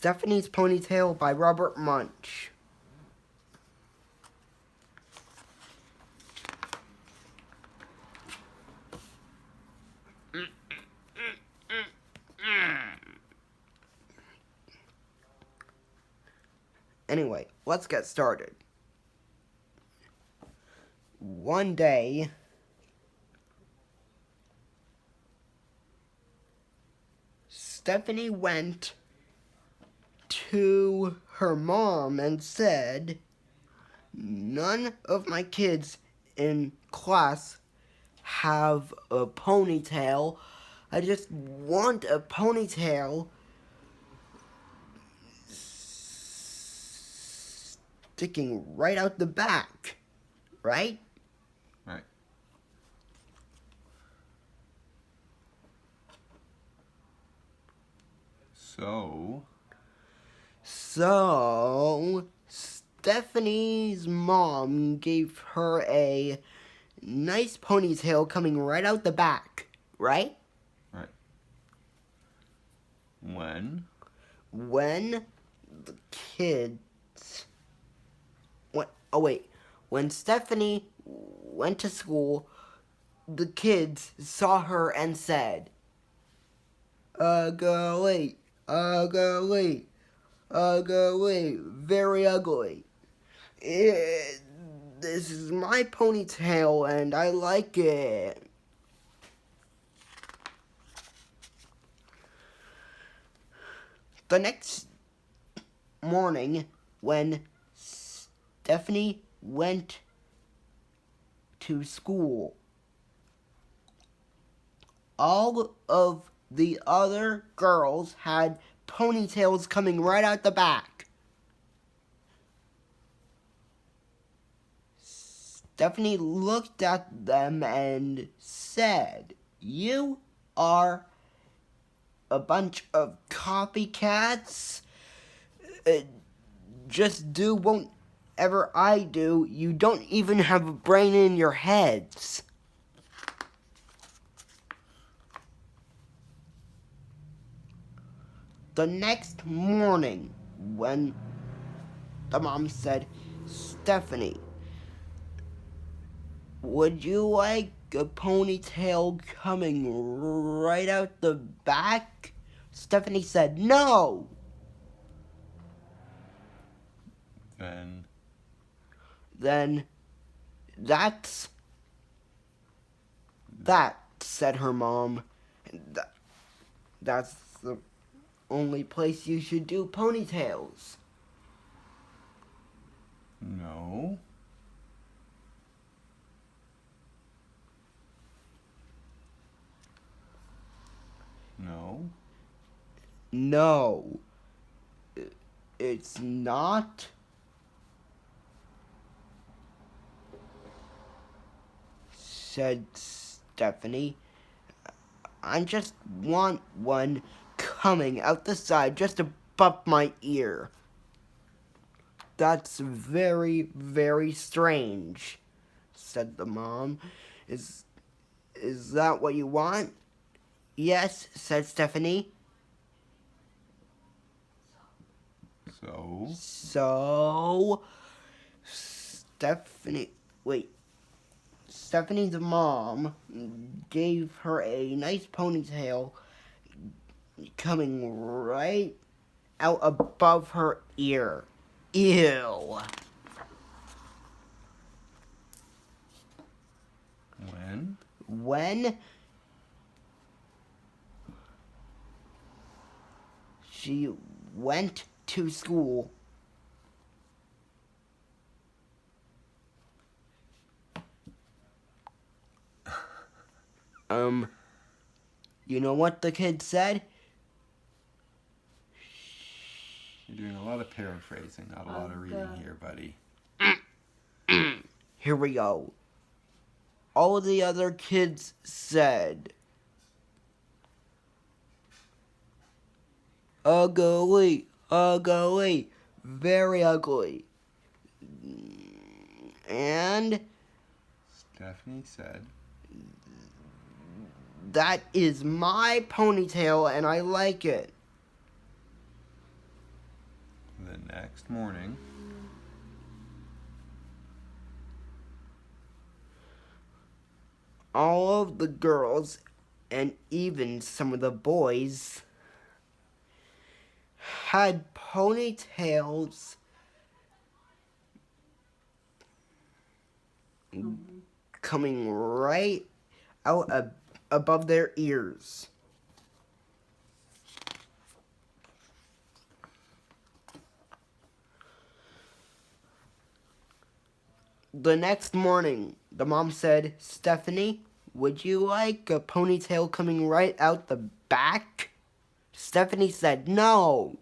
Stephanie's Ponytail by Robert Munsch. Anyway, let's get started. One day, Stephanie went to her mom and said, "None of my kids in class have a ponytail. I just want a ponytail sticking right out the back." Right? Right. So, Stephanie's mom gave her a nice ponytail coming right out the back, right? Right. When the kids... When Stephanie went to school, the kids saw her and said, "Ugly, ugly, ugly, very ugly. This is my ponytail and I like it." The next morning, when Stephanie went to school, all of the other girls had ponytails coming right out the back. Stephanie looked at them and said, "You are a bunch of copycats. Just do whatever I do. You don't even have a brain in your heads." The next morning, when the mom said, "Stephanie, would you like a ponytail coming right out the back?" Stephanie said, "No." Then that, said her mom. That's the only place you should do ponytails. No. No, it's not. Said Stephanie. "I just want one coming out the side just above my ear." "That's very, very strange," said the mom. Is that what you want?" "Yes," said Stephanie. So, Stephanie's mom gave her a nice ponytail coming right out above her ear. Ew. When she went to school, you know what the kid said? You're doing a lot of paraphrasing, not a lot of reading here, buddy. Here we go. All of the other kids said, "Ugly, ugly, very ugly." And Stephanie said, "That is my ponytail and I like it." next morning, all of the girls and even some of the boys had ponytails coming right out above their ears. The next morning, the mom said, "Stephanie, would you like a ponytail coming right out the back?" Stephanie said, "No."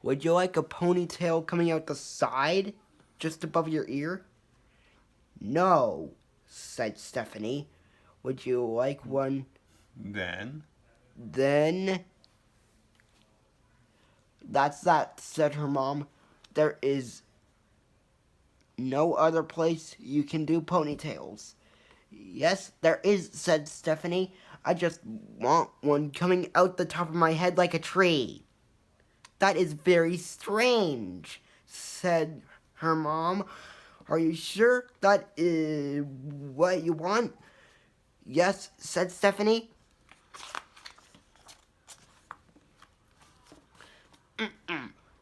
"Would you like a ponytail coming out the side, just above your ear?" "No," said Stephanie. "Would you like one?" then Then, "That's that," said her mom. "There is no other place you can do ponytails." "Yes, there is," said Stephanie. "I just want one coming out the top of my head like a tree." "That is very strange," said her mom. "Are you sure that is what you want?" "Yes," said Stephanie.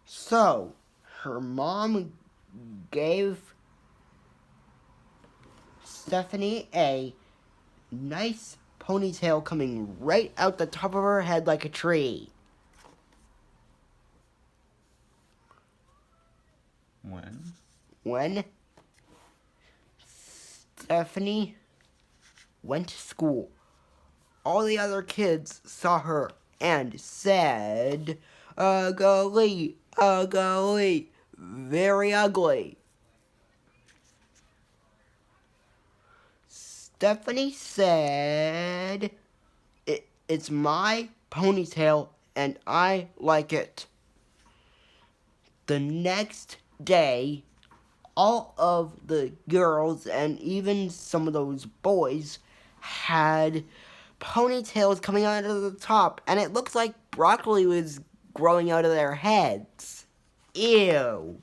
So, her mom gave Stephanie a nice ponytail coming right out the top of her head like a tree. When Stephanie went to school, all the other kids saw her and said, "Ugly, ugly, very ugly." Stephanie said, "It's my ponytail and I like it." The next day, all of the girls and even some of those boys had ponytails coming out of the top, and it looked like broccoli was growing out of their heads. Ew.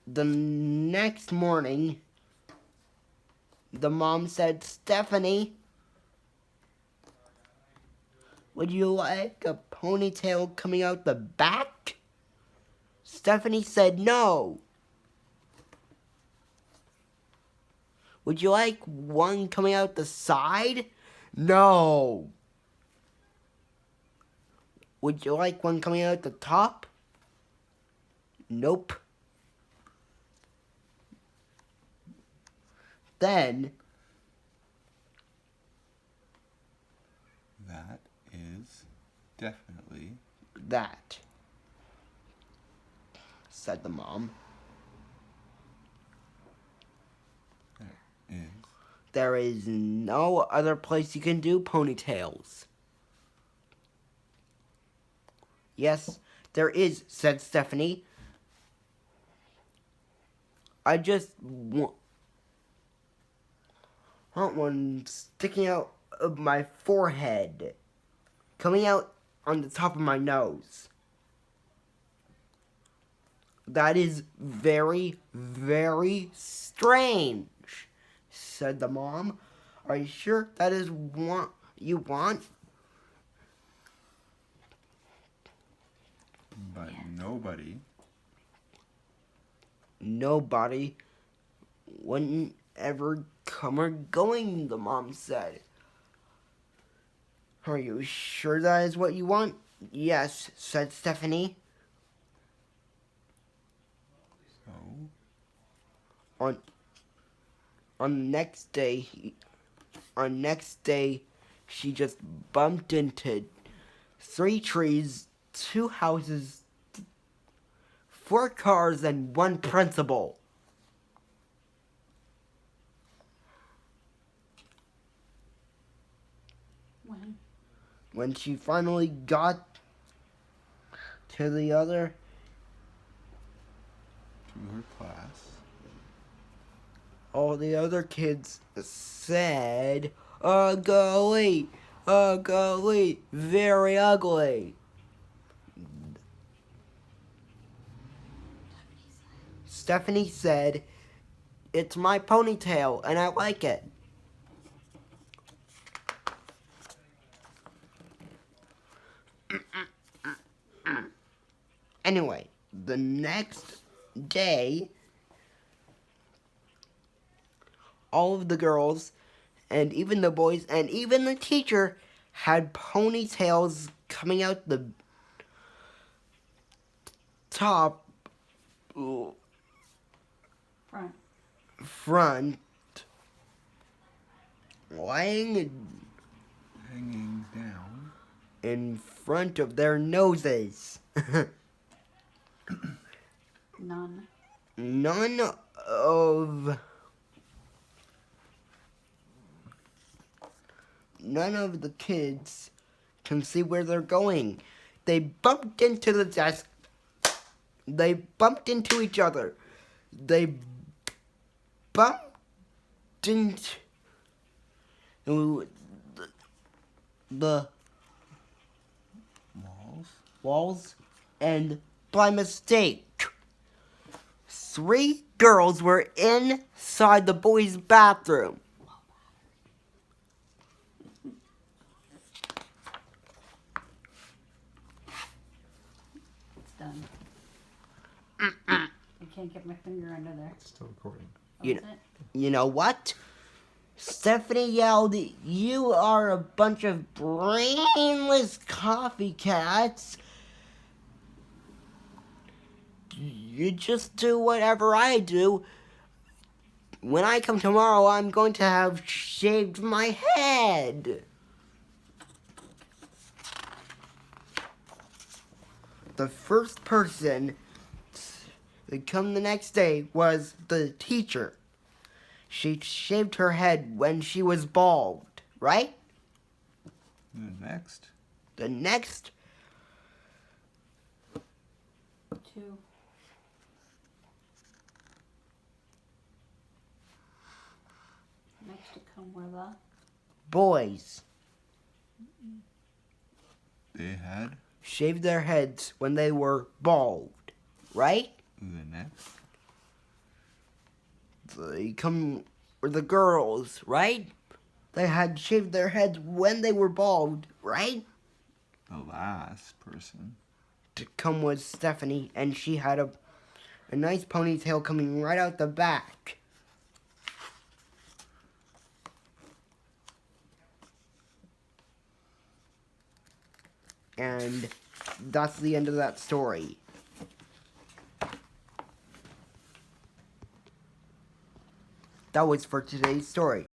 The next morning, the mom said, "Stephanie, would you like a ponytail coming out the back?" Stephanie said, "No." "Would you like one coming out the side?" "No." "Would you like one coming out the top?" "Nope." Then, that is definitely "That," said the mom. "There is no other place you can do ponytails." "Yes, there is," said Stephanie. "I just want one sticking out of my forehead, coming out on the top of my nose." "That is very, very strange," said the mom. "Are you sure that is what you want?" But nobody wouldn't ever come or going, the mom said. "Are you sure that is what you want?" "Yes," said Stephanie. So on next day, she just bumped into 3 trees, 2 houses, 4 cars, and 1 principal. When she finally got to her class, all the other kids said, ugly, very ugly. Stephanie said, it's my ponytail and I like it. Anyway, the next day, all of the girls, and even the boys, and even the teacher had ponytails coming out the top front, hanging down in front of their noses. None of the kids can see where they're going. They bumped into the desk. They bumped into each other. They bumped into the walls, and by mistake, 3 girls were inside the boys' bathroom. It's done. I can't get my finger under there. It's still recording. You know what? Stephanie yelled, you are a bunch of brainless copycats. You just do whatever I do. When I come tomorrow, I'm going to have shaved my head. The first person to come the next day was the teacher. She shaved her head when she was bald, right? The next 2. Next to come were the boys. They had Shaved their heads when they were bald, right? the next. They come, or the girls, right? They had shaved their heads when they were bald, right? The last person to come was Stephanie, and she had a nice ponytail coming right out the back. And that's the end of that story. That was for today's story.